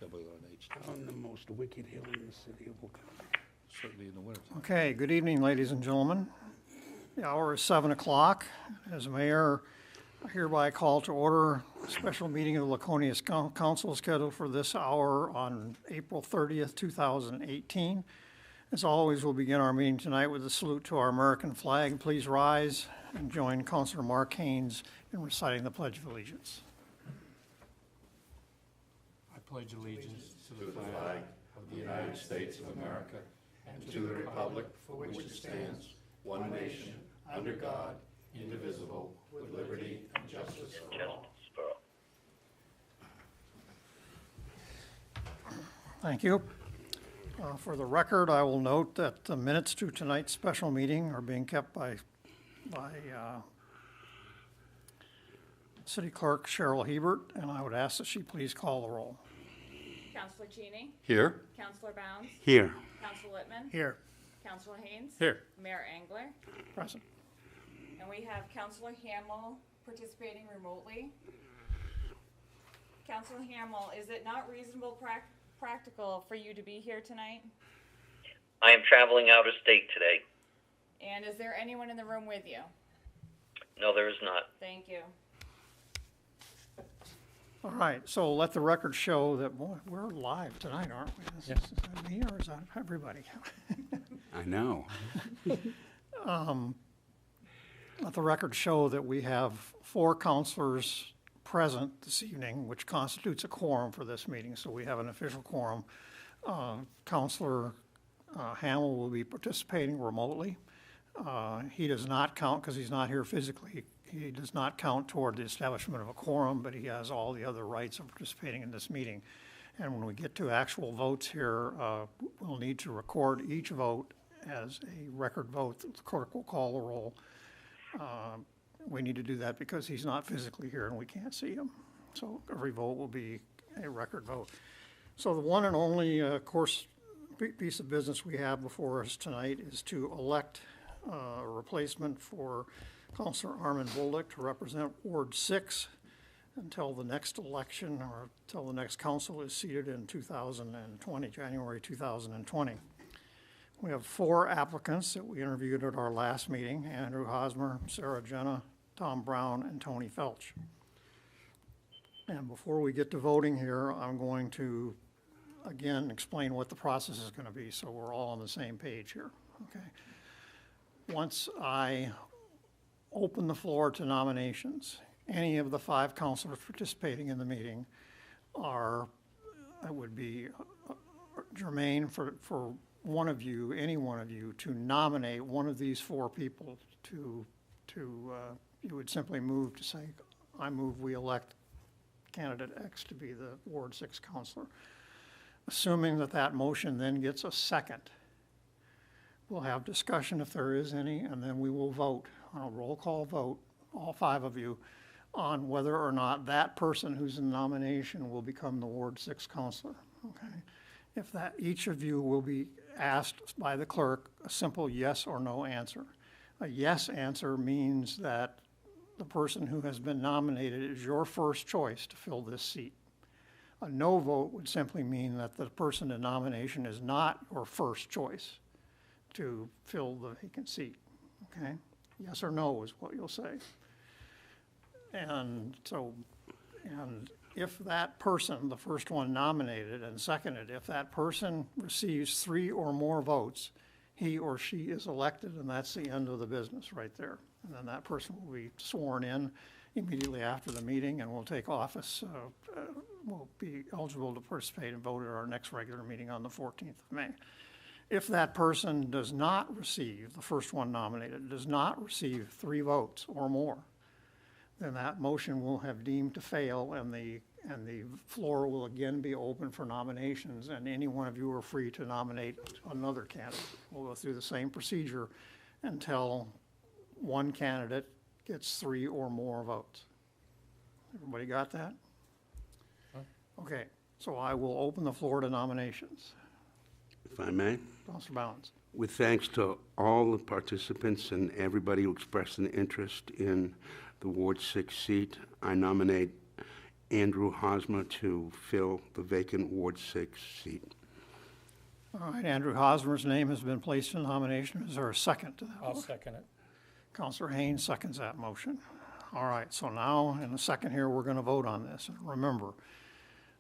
WNH, On the most wicked hill in the city of Waconia. certainly in the wintertime. Okay, good evening, ladies and gentlemen. The hour is 7 o'clock. As mayor, I hereby call to order a special meeting of the Laconia Council scheduled for this hour on April 30th, 2018. As always, we'll begin our meeting tonight with a salute to our American flag. Please rise and join Councilor Mark Haynes in reciting the Pledge of Allegiance. I pledge allegiance to the flag of the United States of America and to the republic for which it stands, one nation, under God, indivisible, with liberty and justice for all. Thank you. For the record, I will note that the minutes to tonight's special meeting are being kept by City Clerk Cheryl Hebert, and I would ask that she please call the roll. Councilor Cheney. Here? Councilor Bounds. Here. Councilor Littman. Here. Councilor Haynes. Here. Mayor Angler. Present. And we have Councilor Hamel participating remotely. Councilor Hamel, is it not reasonable practical for you to be here tonight? I am traveling out of state today. And is there anyone in the room with you? No, there is not. Thank you. All right, so let the record show that, boy, we're live tonight, aren't we? Is that me or is that everybody? I know. Let the record show that we have 4 counselors present this evening, which constitutes a quorum for this meeting, so we have an official quorum. Counselor Hamel will be participating remotely. He does not count, because he's not here physically, he does not count toward the establishment of a quorum, but he has all the other rights of participating in this meeting. And when we get to actual votes here, we'll need to record each vote as a record vote. The clerk will call the roll. We need to do that because he's not physically here and we can't see him. So every vote will be a record vote. So the one and only, of course, piece of business we have before us tonight is to elect a replacement for Councilor Armin Bolduc to represent Ward 6 until the next election or until the next council is seated in 2020, January 2020. We have 4 applicants that we interviewed at our last meeting: Andrew Hosmer, Sarah Jenna, Tom Brown, and Tony Felch. And before we get to voting here, I'm going to, again, explain what the process is going to be so we're all on the same page here, okay? Once I open the floor to nominations, any of the 5 counselors participating in the meeting would be germane for one of you, any one of you, to nominate one of these 4 people to you would simply move to say, I move we elect candidate X to be the Ward 6 counselor. Assuming that that motion then gets a second, we'll have discussion if there is any, and then we will vote on a roll call vote, all 5 of you, on whether or not that person who's in nomination will become the Ward 6 counselor, okay? If that, each of you will be asked by the clerk a simple yes or no answer. A yes answer means that the person who has been nominated is your first choice to fill this seat. A no vote would simply mean that the person in nomination is not your first choice to fill the vacant seat, okay? Yes or no is what you'll say. And so, and if that person, the first one nominated and seconded, if that person receives 3 or more votes, he or she is elected, and that's the end of the business right there. And then that person will be sworn in immediately after the meeting and will take office, will be eligible to participate and vote at our next regular meeting on the 14th of May. If that person does not receive, the first one nominated, does not receive 3 votes or more, then that motion will have deemed to fail and the floor will again be open for nominations, and any one of you are free to nominate another candidate. We'll go through the same procedure until one candidate gets 3 or more votes. Everybody got that? Okay, so I will open the floor to nominations. If I may, Councilor Bounds. with thanks to all the participants and everybody who expressed an interest in the Ward 6 seat, I nominate Andrew Hosmer to fill the vacant Ward 6 seat. All right, Andrew Hosmer's name has been placed in nomination. Is there a second to that? I'll second it. Counselor Haynes seconds that motion. All right, so now in a second here, we're going to vote on this. And remember,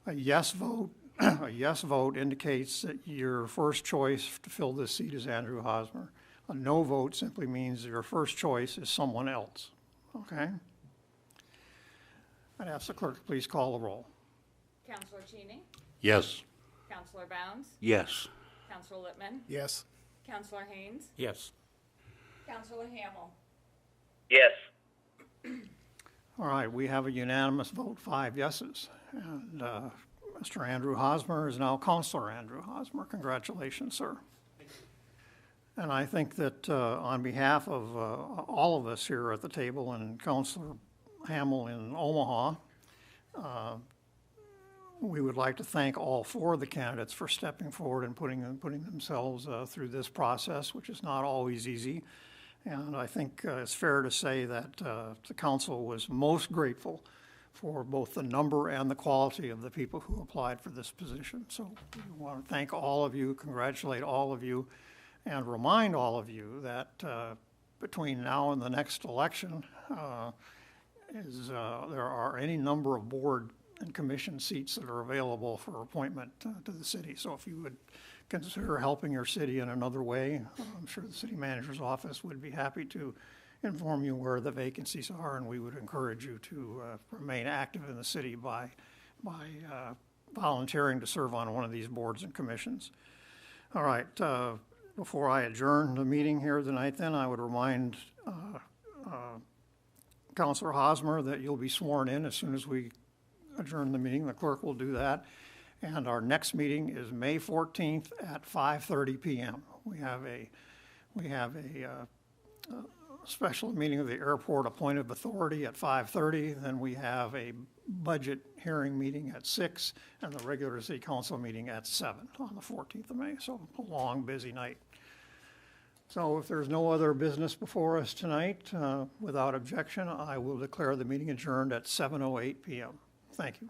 a yes vote, a yes vote indicates that your first choice to fill this seat is Andrew Hosmer. A no vote simply means your first choice is someone else, okay? I'd ask the clerk to please call the roll. Counselor Cheney, Yes. Counselor Bounds, Yes. Counselor Littman, Yes. Counselor Haynes, Yes. Counselor Hamel. Yes. All right, we have a unanimous vote, 5 yeses. And Mr. Andrew Hosmer is now Counselor Andrew Hosmer. Congratulations, sir. And I think that on behalf of all of us here at the table and Counselor Hamel in Omaha, we would like to thank all 4 of the candidates for stepping forward and putting themselves through this process, which is not always easy. And I think it's fair to say that the council was most grateful for both the number and the quality of the people who applied for this position. So we want to thank all of you, congratulate all of you, and remind all of you that between now and the next election, there are any number of board and commission seats that are available for appointment to the city. So if you would consider helping your city in another way, I'm sure the city manager's office would be happy to inform you where the vacancies are, and we would encourage you to remain active in the city by volunteering to serve on one of these boards and commissions. All right, before I adjourn the meeting here tonight, then I would remind Councilor Hosmer that you'll be sworn in as soon as we adjourn the meeting. The clerk will do that. And our next meeting is May 14th at 5:30 p.m. We have a special meeting of the Airport Appointive Authority at 5:30. Then we have a budget hearing meeting at 6, and the regular city council meeting at 7 on the 14th of May. So a long, busy night. So if there's no other business before us tonight, without objection, I will declare the meeting adjourned at 7:08 p.m. Thank you.